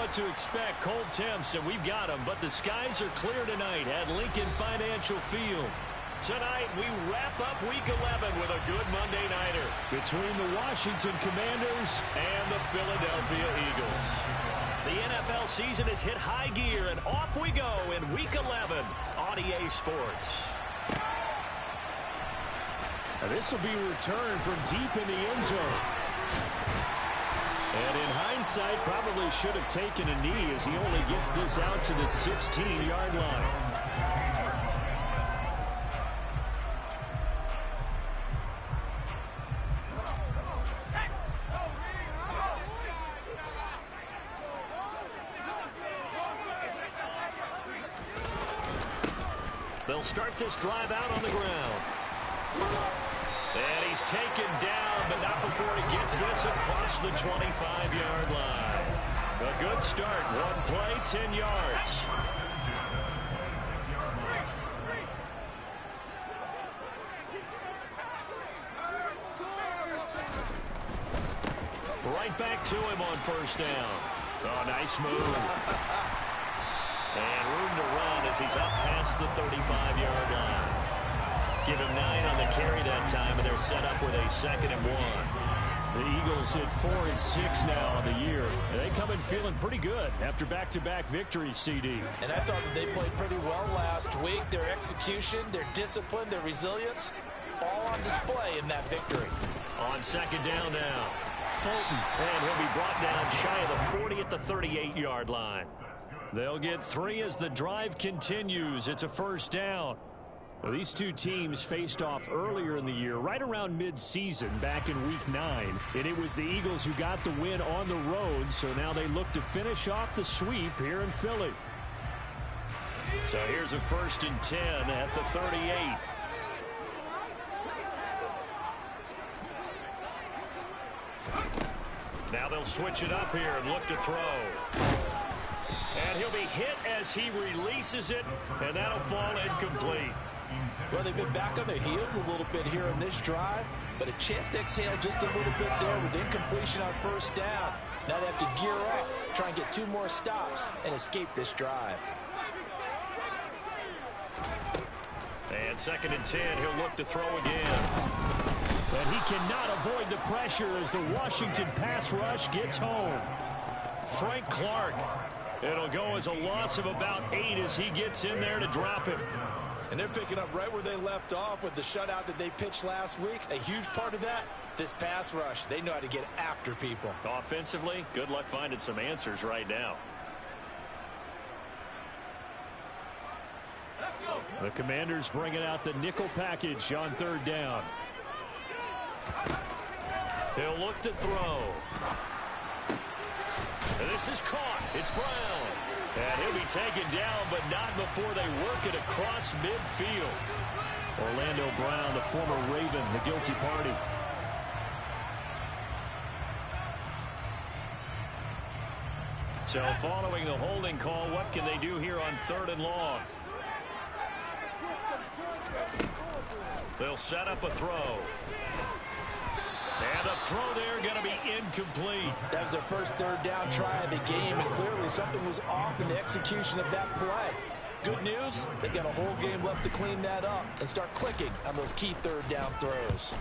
what to expect. Cold temps, and we've got them. But the skies are clear tonight at Lincoln Financial Field. Tonight, we wrap up Week 11 with a good Monday nighter between the Washington Commanders and the Philadelphia Eagles. The NFL season has hit high gear, and off we go in Week 11 on EA Sports. Now this will be a return from deep in the end zone. And in hindsight, probably should have taken a knee as he only gets this out to the 16-yard line. They'll start this drive out on the ground. And he's taken down, but not before he gets this across the 25-yard line. A good start. One play, 10 yards. Right back to him on first down. Oh, nice move. And room to run as he's up past the 35-yard line. Give him 9 on the carry that time, and they're set up with a 2nd and 1. The Eagles hit 4 and 6 now on the year. They come in feeling pretty good after back-to-back victories, CD. And I thought that they played pretty well last week. Their execution, their discipline, their resilience, all on display in that victory. On 2nd down now, Fulton. And he'll be brought down shy of the 40 at the 38-yard line. They'll get 3 as the drive continues. It's a first down. Well, these two teams faced off earlier in the year, right around mid-season, back in Week 9. And it was the Eagles who got the win on the road, so now they look to finish off the sweep here in Philly. So here's a 1st and 10 at the 38. Now they'll switch it up here and look to throw. And he'll be hit as he releases it, and that'll fall incomplete. Well, they've been back on their heels a little bit here on this drive, but a chance to exhale just a little bit there with incompletion on first down. Now they have to gear up, try and get 2 more stops, and escape this drive. And 2nd and 10, he'll look to throw again. But he cannot avoid the pressure as the Washington pass rush gets home. Frank Clark. It'll go as a loss of about 8 as he gets in there to drop him. And they're picking up right where they left off with the shutout that they pitched last week. A huge part of that, this pass rush. They know how to get after people. Offensively, good luck finding some answers right now. The Commanders bringing out the nickel package on 3rd down. He'll look to throw. And this is caught. It's Brown. And he'll be taken down, but not before they work it across midfield. Orlando Brown, the former Raven, the guilty party. So following the holding call, what can they do here on 3rd and long? They'll set up a throw. And the throw there going to be incomplete. That was their first 3rd down try of the game, and clearly something was off in the execution of that play. Good news, they got a whole game left to clean that up and start clicking on those key 3rd down throws.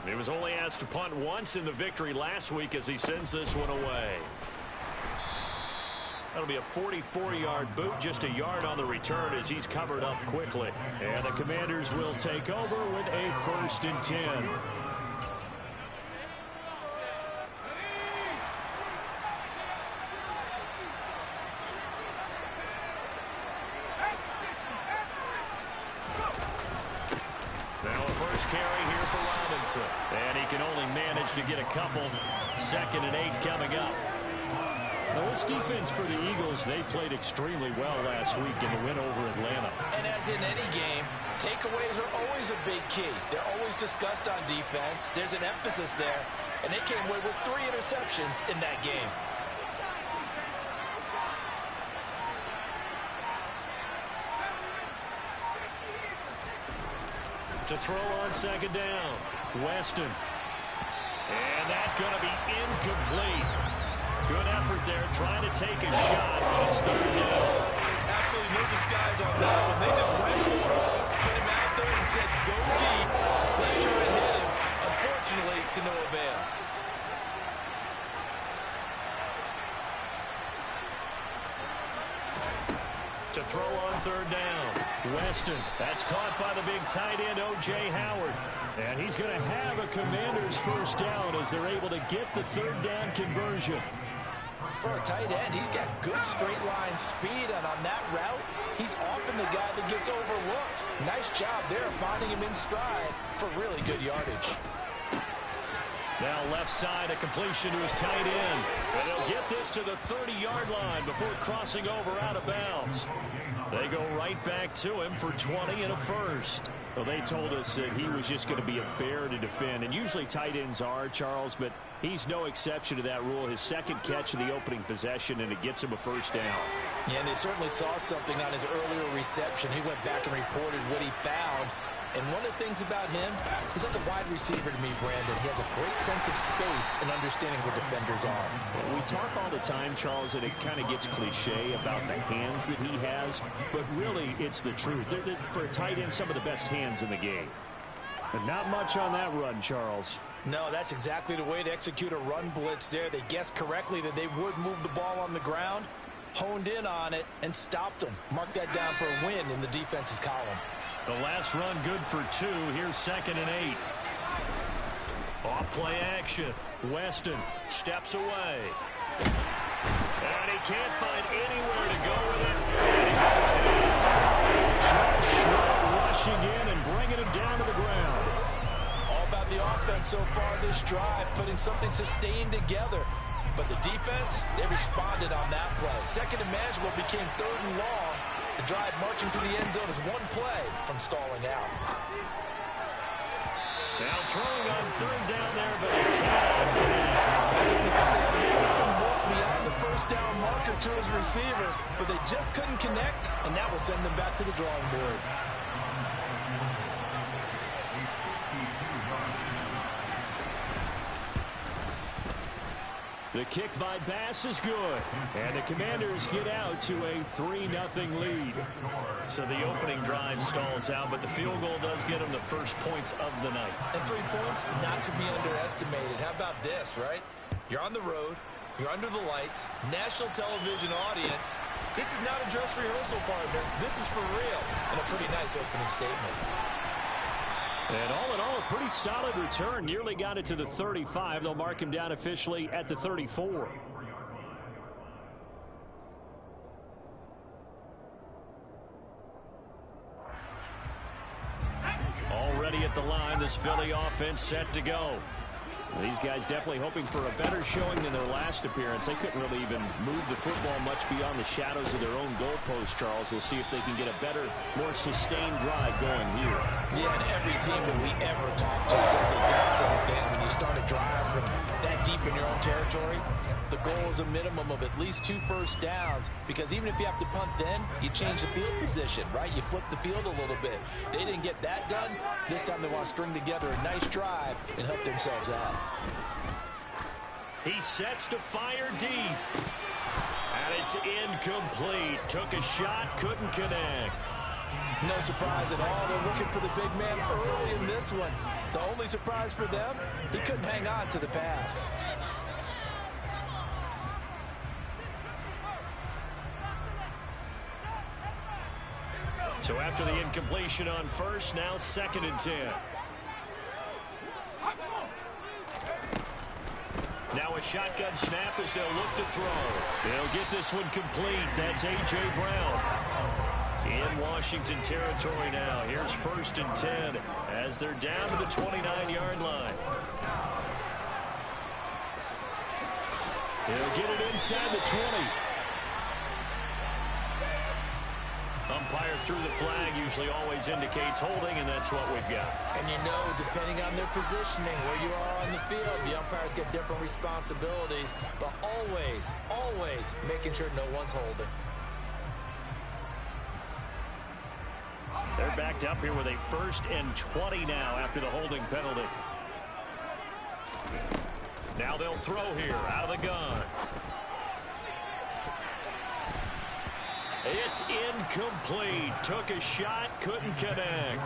He was only asked to punt once in the victory last week as he sends this one away. That'll be a 44-yard boot, just a yard on the return as he's covered up quickly. And the Commanders will take over with a 1st and 10. And he can only manage to get a couple. 2nd and 8 coming up. Now this defense for the Eagles, they played extremely well last week in the win over Atlanta. And as in any game, takeaways are always a big key. They're always discussed on defense. There's an emphasis there. And they came away with 3 interceptions in that game. To throw on 2nd down. Weston. And that's going to be incomplete. Good effort there, trying to take a shot, but it's third down. Absolutely no disguise on that one. They just went for it. Put him out there and said, go deep. Let's try and hit him. Unfortunately, to no avail. To throw on third down. Weston, that's caught by the big tight end, O.J. Howard. And he's going to have a Commanders first down as they're able to get the third down conversion. For a tight end, he's got good straight line speed, and on that route, he's often the guy that gets overlooked. Nice job there finding him in stride for really good yardage. Now left side, a completion to his tight end. And he'll get this to the 30-yard line before crossing over out of bounds. They go right back to him for 20 and a first. Well, they told us that he was just going to be a bear to defend, and usually tight ends are, Charles, but he's no exception to that rule. His second catch of the opening possession, and it gets him a first down. Yeah, and they certainly saw something on his earlier reception. He went back and reported what he found. And one of the things about him, he's like a wide receiver to me, Brandon. He has a great sense of space and understanding where defenders are. We talk all the time, Charles, and it kind of gets cliche about the hands that he has, but really it's the truth. They're for a tight end, some of the best hands in the game. But not much on that run, Charles. No, that's exactly the way to execute a run blitz there. They guessed correctly that they would move the ball on the ground, honed in on it, and stopped them. Mark that down for a win in the defense's column. The last run good for 2. Here's 2nd and 8. Off play action. Weston steps away. And he can't find anywhere to go with it. And he goes down. Just rushing in and bringing him down to the ground. All about the offense so far this drive, putting something sustained together. But the defense, they responded on that play. Second and manageable became 3rd and long. The drive marching to the end zone is one play from stalling out. Now throwing on 3rd down there, but he can't connect. Beyond the first down marker to his receiver, but they just couldn't connect, and that will send them back to the drawing board. The kick by Bass is good, and the Commanders get out to a 3-0 lead. So the opening drive stalls out, but the field goal does get them the first points of the night. And 3 points, not to be underestimated. How about this, right? You're on the road. You're under the lights. National television audience. This is not a dress rehearsal, partner. This is for real. And a pretty nice opening statement. And all in all, a pretty solid return. Nearly got it to the 35. They'll mark him down officially at the 34. Already at the line, this Philly offense set to go. These guys definitely hoping for a better showing than their last appearance. They couldn't really even move the football much beyond the shadows of their own goalpost, Charles. We'll see if they can get a better, more sustained drive going here. Yeah, and every team that we ever talk to says the exact same thing. When you start a drive from that deep in your own territory, the goal is a minimum of at least 2 first downs, because even if you have to punt then, you change the field position, right? You flip the field a little bit. They didn't get that done. This time they want to string together a nice drive and help themselves out. He sets to fire deep. And it's incomplete. Took a shot, couldn't connect. No surprise at all. They're looking for the big man early in this one. The only surprise for them, he couldn't hang on to the pass. So after the incompletion on first, now 2nd and 10. Now a shotgun snap as they'll look to throw. They'll get this one complete. That's A.J. Brown. In Washington territory now. Here's 1st and 10 as they're down to the 29-yard line. They'll get it inside the 20. Umpire threw the flag, usually always indicates holding, and that's what we've got. And you know, depending on their positioning, where you are on the field, the umpires get different responsibilities, but always, always making sure no one's holding. They're backed up here with a 1st and 20 now after the holding penalty. Now they'll throw here out of the gun. That's incomplete. Took a shot, couldn't connect.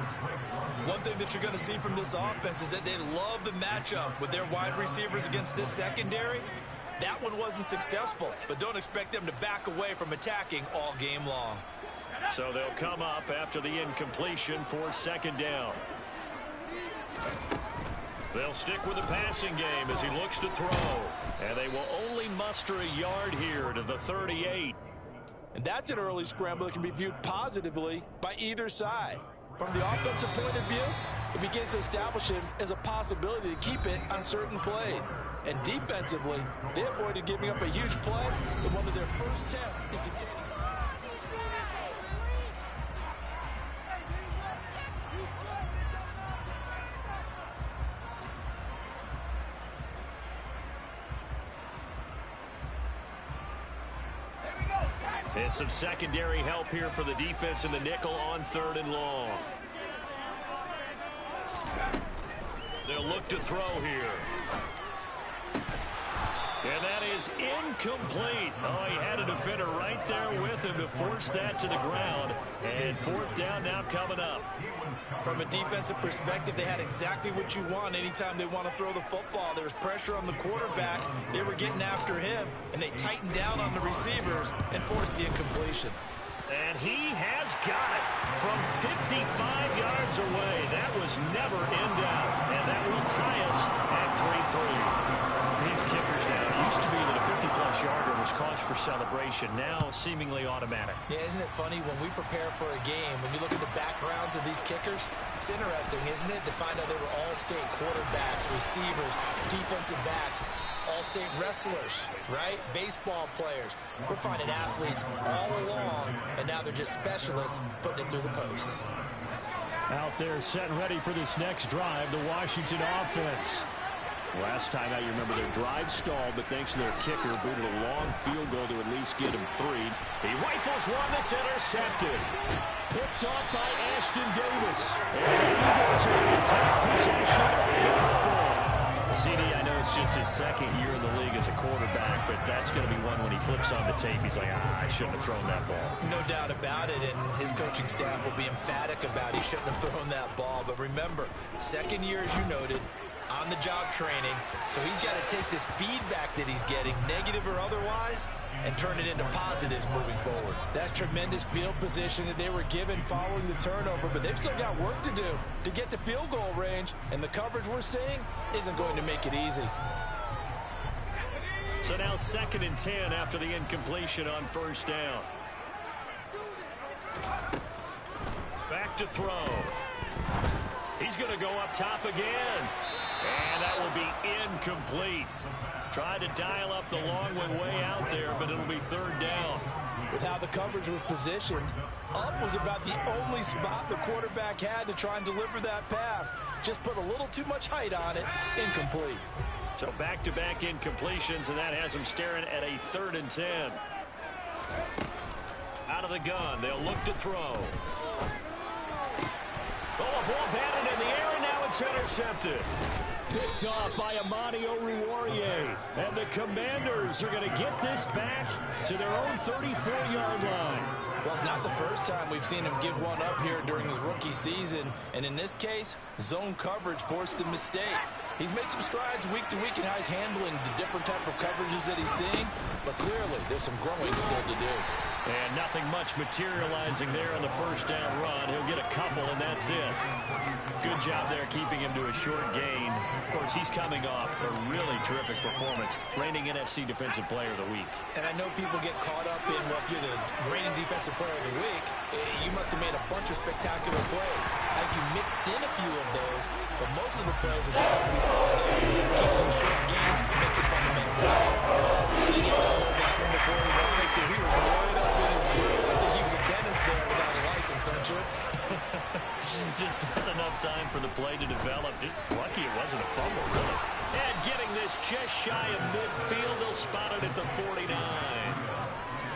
One thing that you're going to see from this offense is that they love the matchup with their wide receivers against this secondary. That one wasn't successful, but don't expect them to back away from attacking all game long. So they'll come up after the incompletion for second down. They'll stick with the passing game as he looks to throw. And they will only muster a yard here to the 38. And that's an early scramble that can be viewed positively by either side. From the offensive point of view, it begins to establish him as a possibility to keep it on certain plays. And defensively, they avoided giving up a huge play in one of their first tests in containing. And some secondary help here for the defense in the nickel on 3rd and long. They'll look to throw here. And that is incomplete. Oh, he had a defender right there with him to force that to the ground. And 4th down now coming up. From a defensive perspective, they had exactly what you want anytime they want to throw the football. There was pressure on the quarterback. They were getting after him, and they tightened down on the receivers and forced the incompletion. And he has got it from 55 yards away. That was never in doubt. And that will tie us at 3-3. These kickers now, it used to be that a 50-plus yarder was cause for celebration. Now seemingly automatic. Yeah, isn't it funny when we prepare for a game, when you look at the backgrounds of these kickers, it's interesting, isn't it, to find out they were all-state quarterbacks, receivers, defensive backs, all-state wrestlers, right? Baseball players. We're finding athletes all along, and now they're just specialists putting it through the posts. Out there set and ready for this next drive, the Washington offense. Last time out, you remember their drive stalled, but thanks to their kicker, booted a long field goal to at least get him 3. He rifles one that's intercepted. Picked off by Ashton Davis. And the Eagles are in top possession of the football. CD, I know it's just his 2nd year in the league as a quarterback, but that's going to be one when he flips on the tape, he's like, I shouldn't have thrown that ball. No doubt about it, and his coaching staff will be emphatic about he shouldn't have thrown that ball. But remember, 2nd year, as you noted, on-the-job training, so he's got to take this feedback that he's getting, negative or otherwise, and turn it into positives moving forward. That's tremendous field position that they were given following the turnover, but they've still got work to do to get to field goal range, and the coverage we're seeing isn't going to make it easy. So now 2nd and 10 after the incompletion on 1st down. Back to throw. He's going to go up top again. And that will be incomplete. Tried to dial up the long way out there, but it'll be 3rd down. With how the coverage was positioned, up was about the only spot the quarterback had to try and deliver that pass. Just put a little too much height on it. Incomplete. So back-to-back incompletions, and that has him staring at a 3rd and 10. Out of the gun, they'll look to throw. Oh, a ball batted in the air, and now it's intercepted. Picked off by Amani Oruwariye. And the Commanders are going to get this back to their own 34-yard line. Well, it's not the first time we've seen him give one up here during his rookie season. And in this case, zone coverage forced the mistake. He's made some strides week to week in how he's handling the different type of coverages that he's seeing. But clearly, there's some growing still to do. And nothing much materializing there on the 1st down run. He'll get a couple, and that's it. Good job there keeping him to a short gain. Of course, he's coming off a really terrific performance, reigning NFC Defensive Player of the Week. And I know people get caught up in, well, if you're the reigning Defensive Player of the Week, you must have made a bunch of spectacular plays. I think you mixed in a few of those, but most of the plays are just like we saw there. Keep those short gains, make the fundamental tackle. And then you had to hold that one before he went into. He was right up in his grill. I think he was a dentist there without a license, don't you? Just not enough time for the play to develop. Just lucky it wasn't a fumble, really. And getting this just shy of midfield, they'll spot it at the 49.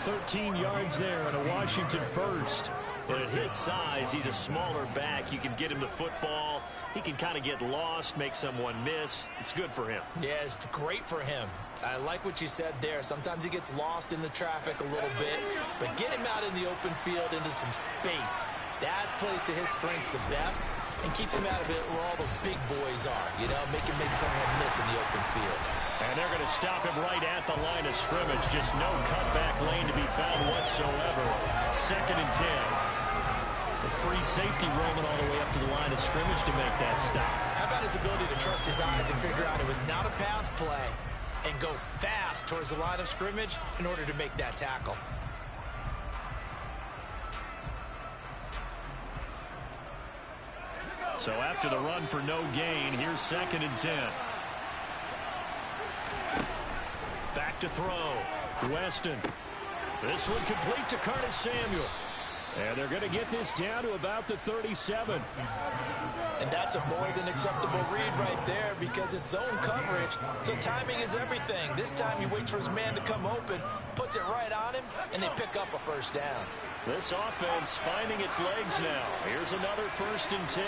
13 yards there and a Washington first. And at his size, he's a smaller back. You can get him the football He can kind of get lost, make someone miss. It's good for him. Yeah, it's great for him. I like what you said there. Sometimes he gets lost in the traffic a little bit, but get him out in the open field into some space. That plays to his strengths the best and keeps him out of it where all the big boys are, you know, make someone miss in the open field. And they're going to stop him right at the line of scrimmage. Just no cutback lane to be found whatsoever. 2nd and 10. The free safety roaming all the way up to the line of scrimmage to make that stop. How about his ability to trust his eyes and figure out it was not a pass play and go fast towards the line of scrimmage in order to make that tackle? So after the run for no gain, here's 2nd and 10. Back to throw. Weston. This one complete to Curtis Samuel. And they're going to get this down to about the 37. And that's a more than acceptable read right there because it's zone coverage, so timing is everything. This time he waits for his man to come open, puts it right on him, and they pick up a first down. This offense finding its legs now. Here's another 1st and 10.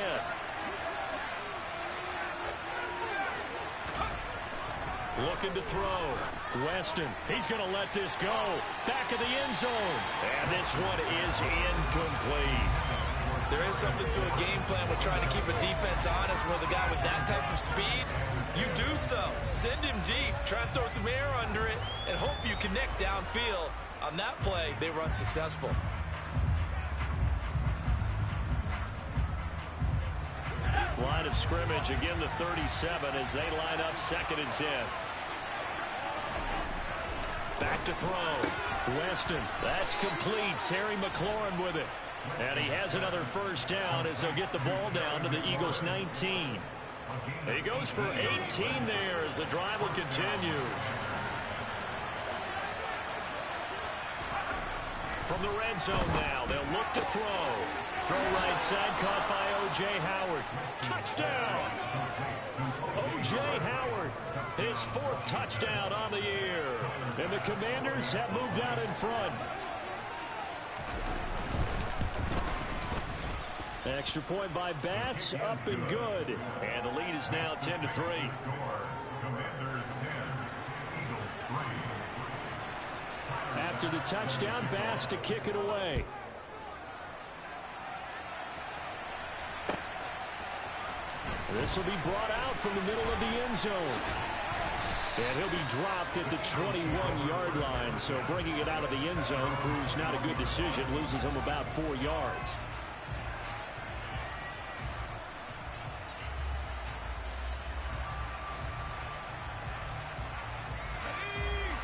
Looking to throw. Weston. He's going to let this go. Back of the end zone. And this one is incomplete. There is something to a game plan with trying to keep a defense honest with a guy with that type of speed. You do so. Send him deep. Try and throw some air under it and hope you connect downfield. On that play, they run successful. Line of scrimmage, again the 37 as they line up 2nd and 10. Back to throw. Weston. That's complete. Terry McLaurin with it. And he has another first down as they'll get the ball down to the Eagles' 19. He goes for 18 there as the drive will continue. From the red zone now, they'll look to throw. Throw right side, caught by O.J. Howard. Touchdown! O.J. Howard, his 4th touchdown on the year. And the Commanders have moved out in front. Extra point by Bass, up and good. And the lead is now 10-3. After the touchdown, Bass to kick it away. This will be brought out from the middle of the end zone. And he'll be dropped at the 21-yard line. So bringing it out of the end zone proves not a good decision. Loses him about 4 yards.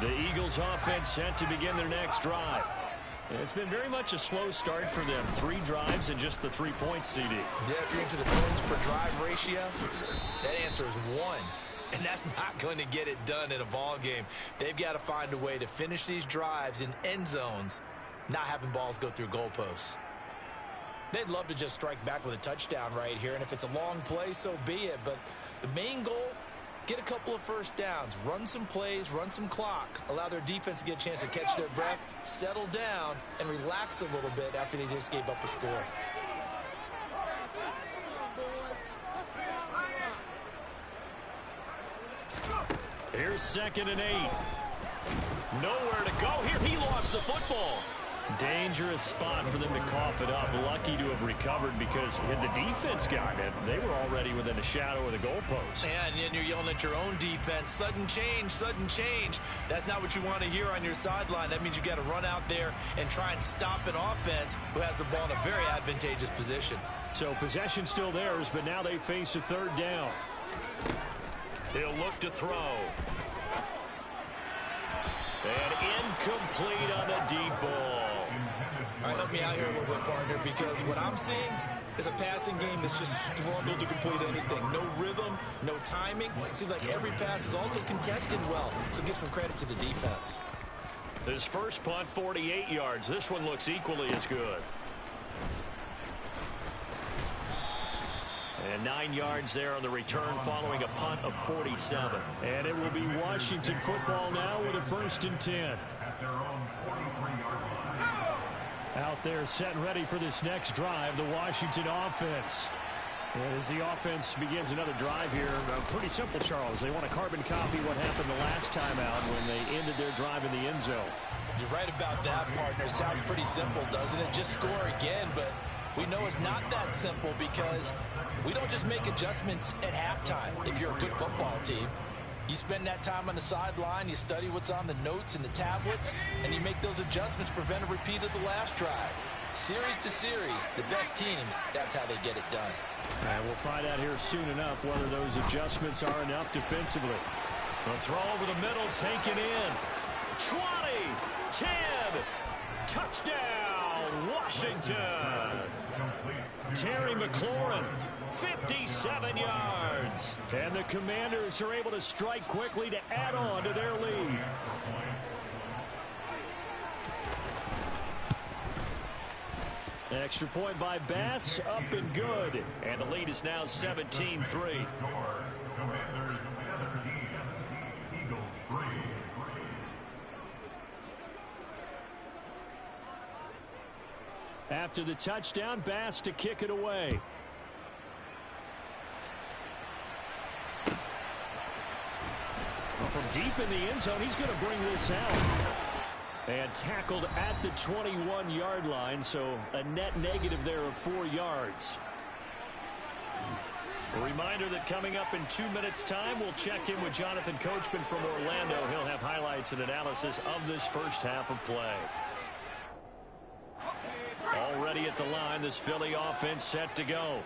The Eagles offense set to begin their next drive. It's been very much a slow start for them. 3 drives and just the 3 points, CD. Yeah, if you're into the points per drive ratio, that answer is 1. And that's not going to get it done in a ball game. They've got to find a way to finish these drives in end zones, not having balls go through goalposts. They'd love to just strike back with a touchdown right here, and if it's a long play, so be it. But the main goal, get a couple of first downs, run some plays, run some clock, allow their defense to get a chance to catch their breath, settle down, and relax a little bit after they just gave up a score. Here's 2nd and 8. Nowhere to go here. He lost the football. Dangerous spot for them to cough it up. Lucky to have recovered because had the defense gotten it, they were already within a shadow of the goalpost. And you're yelling at your own defense. Sudden change, sudden change. That's not what you want to hear on your sideline. That means you got to run out there and try and stop an offense who has the ball in a very advantageous position. So possession still theirs, but now they face a 3rd down. He'll look to throw. And incomplete on the deep ball. All right, help me out here a little bit, partner, because what I'm seeing is a passing game that's just struggled to complete anything. No rhythm, no timing. Seems like every pass is also contested well, so give some credit to the defense. His first punt, 48 yards. This one looks equally as good. And 9 yards there on the return following a punt of 47. And it will be Washington football now with a 1st and 10. Out there set and ready for this next drive, the Washington offense. And as the offense begins another drive here, pretty simple, Charles. They want to carbon copy what happened the last time out when they ended their drive in the end zone. You're right about that, partner. Sounds pretty simple, doesn't it? Just score again, but we know it's not that simple because we don't just make adjustments at halftime if you're a good football team. You spend that time on the sideline, you study what's on the notes and the tablets, and you make those adjustments to prevent a repeat of the last drive. Series to series, the best teams, that's how they get it done. And we'll find out here soon enough whether those adjustments are enough defensively. The throw over the middle, taken in. 20, 10, touchdown, Washington. Terry McLaurin, 57 yards. And the Commanders are able to strike quickly to add on to their lead. Extra point by Bass, up and good. And the lead is now 17-3. Commanders 17, Eagles 3. After the touchdown, Bass to kick it away. Well, from deep in the end zone, he's going to bring this out. And tackled at the 21-yard line, so a net negative there of 4 yards. A reminder that coming up in 2 minutes' time, we'll check in with Jonathan Coachman from Orlando. He'll have highlights and analysis of this first half of play. Already at the line, this Philly offense set to go.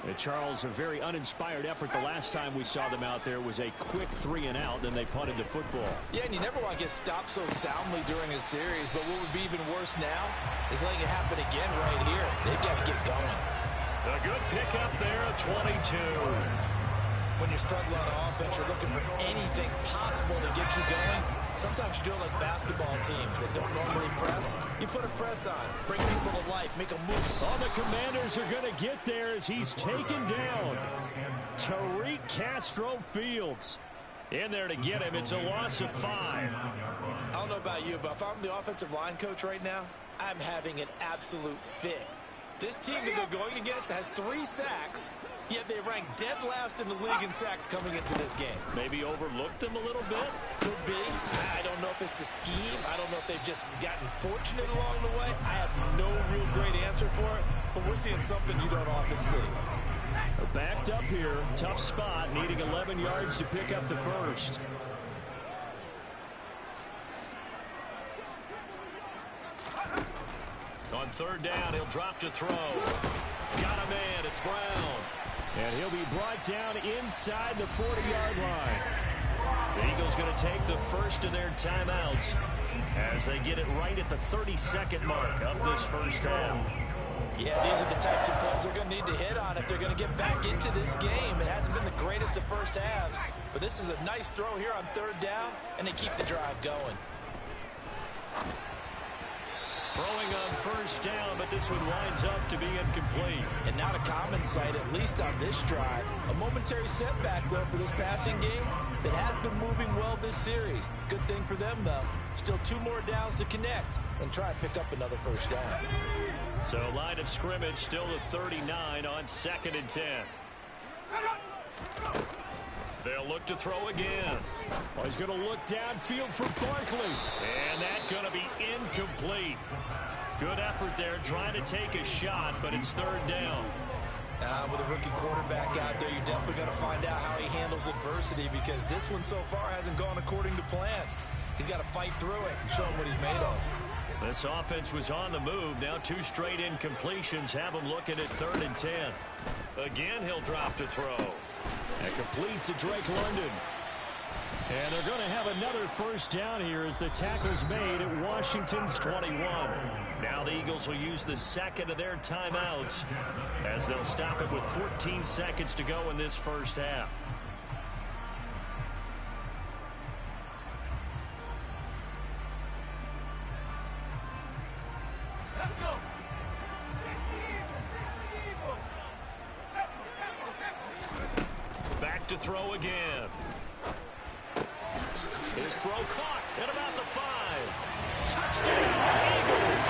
And Charles, a very uninspired effort the last time we saw them out there was a quick 3-and-out, then they punted the football. Yeah, and you never want to get stopped so soundly during a series, but what would be even worse now is letting it happen again right here. They've got to get going. A good pickup there at 22. When you're struggling on offense, you're looking for anything possible to get you going. Sometimes you do it like basketball teams that don't normally press. You put a press on, bring people to life, make them move. All the Commanders are going to get there as he's taken down. Tariq Castro-Fields. In there to get him. It's a loss of 5. I don't know about you, but if I'm the offensive line coach right now, I'm having an absolute fit. This team that they're going against has 3 sacks, yet they rank dead last in the league in sacks coming into this game. Maybe overlooked them a little bit? Could be. I don't know if it's the scheme. I don't know if they've just gotten fortunate along the way. I have no real great answer for it, but we're seeing something you don't often see. Backed up here. Tough spot, needing 11 yards to pick up the first. On 3rd down, he'll drop to throw. Got a man. It's Brown. And he'll be brought down inside the 40-yard line. The Eagles going to take the first of their timeouts as they get it right at the 32nd mark of this first half. Yeah, these are the types of plays they're going to need to hit on if they're going to get back into this game. It hasn't been the greatest of first halves, but this is a nice throw here on 3rd down, and they keep the drive going. Throwing on 1st down, but this one winds up to be incomplete. And not a common sight, at least on this drive. A momentary setback, though, for this passing game that has been moving well this series. Good thing for them, though. Still 2 more downs to connect and try and pick up another 1st down. So line of scrimmage still the 39 on 2nd and 10. They'll look to throw again. Oh, he's going to look downfield for Barkley. And that's going to be incomplete. Good effort there trying to take a shot, but it's 3rd down. With a rookie quarterback out there, you're definitely going to find out how he handles adversity because this one so far hasn't gone according to plan. He's got to fight through it and show him what he's made of. This offense was on the move. Now 2 straight incompletions have him looking at 3rd and 10. Again, he'll drop to throw. And complete to Drake London. And they're going to have another 1st down here as the tackle's made at Washington's 21. Now the Eagles will use the 2nd of their timeouts as they'll stop it with 14 seconds to go in this first half. To throw again. His throw caught at about the 5. Touchdown, Eagles.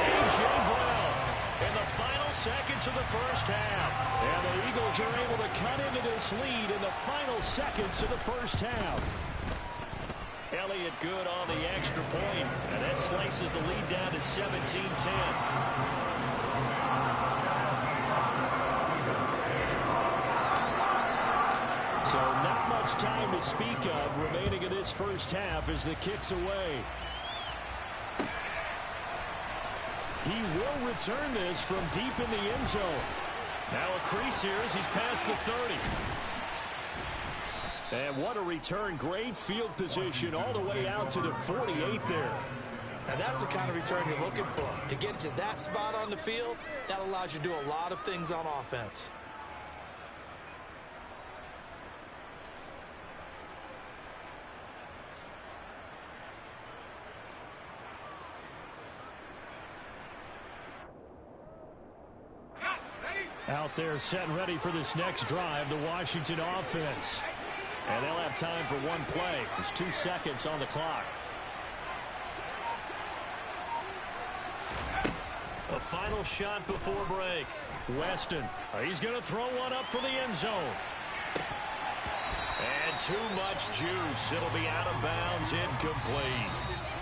A.J. Brown. And the final seconds of the first half. And the Eagles are able to cut into this lead in the final seconds of the first half. Elliott good on the extra point, and that slices the lead down to 17-10. So not much time to speak of remaining in this first half as the kick's away. He will return this from deep in the end zone. Now a crease here as he's past the 30. And what a return. Great field position all the way out to the 48 there. Now that's the kind of return you're looking for. To get to that spot on the field, that allows you to do a lot of things on offense. Out there set and ready for this next drive, the Washington offense. And they'll have time for one play. There's 2 seconds on the clock. A final shot before break. Weston, he's going to throw one up for the end zone. And too much juice. It'll be out of bounds, incomplete.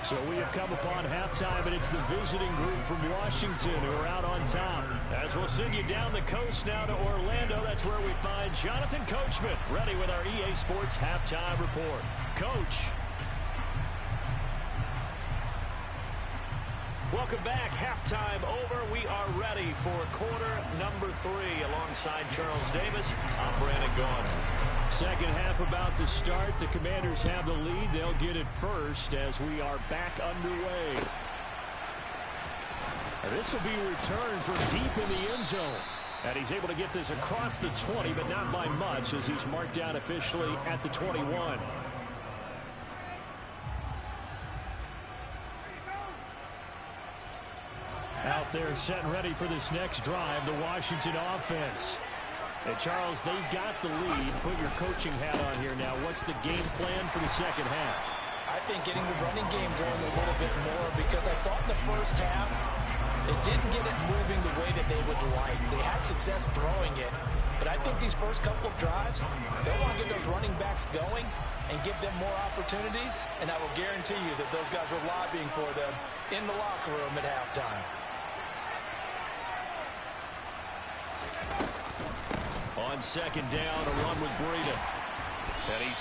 So we have come upon halftime, and it's the visiting group from Washington who are out on top. As we'll send you down the coast now to Orlando, that's where we find Jonathan Coachman, ready with our EA Sports Halftime Report. Coach. Welcome back. Halftime over. We are ready for quarter number 3 alongside Charles Davis. I'm Brandon Gaudin. Second half about to start. The Commanders have the lead. They'll get it first as we are back underway. And this will be returned from deep in the end zone. And he's able to get this across the 20, but not by much as he's marked down officially at the 21. Out there set and ready for this next drive, the Washington offense. And Charles, they've got the lead. Put your coaching hat on here now. What's the game plan for the second half? I think getting the running game going a little bit more, because I thought in the first half they didn't get it moving the way that they would like. They had success throwing it, but I think these first couple of drives, they'll want to get those running backs going and give them more opportunities, and I will guarantee you that those guys were lobbying for them in the locker room at halftime. On second down, a run with Breida. And he's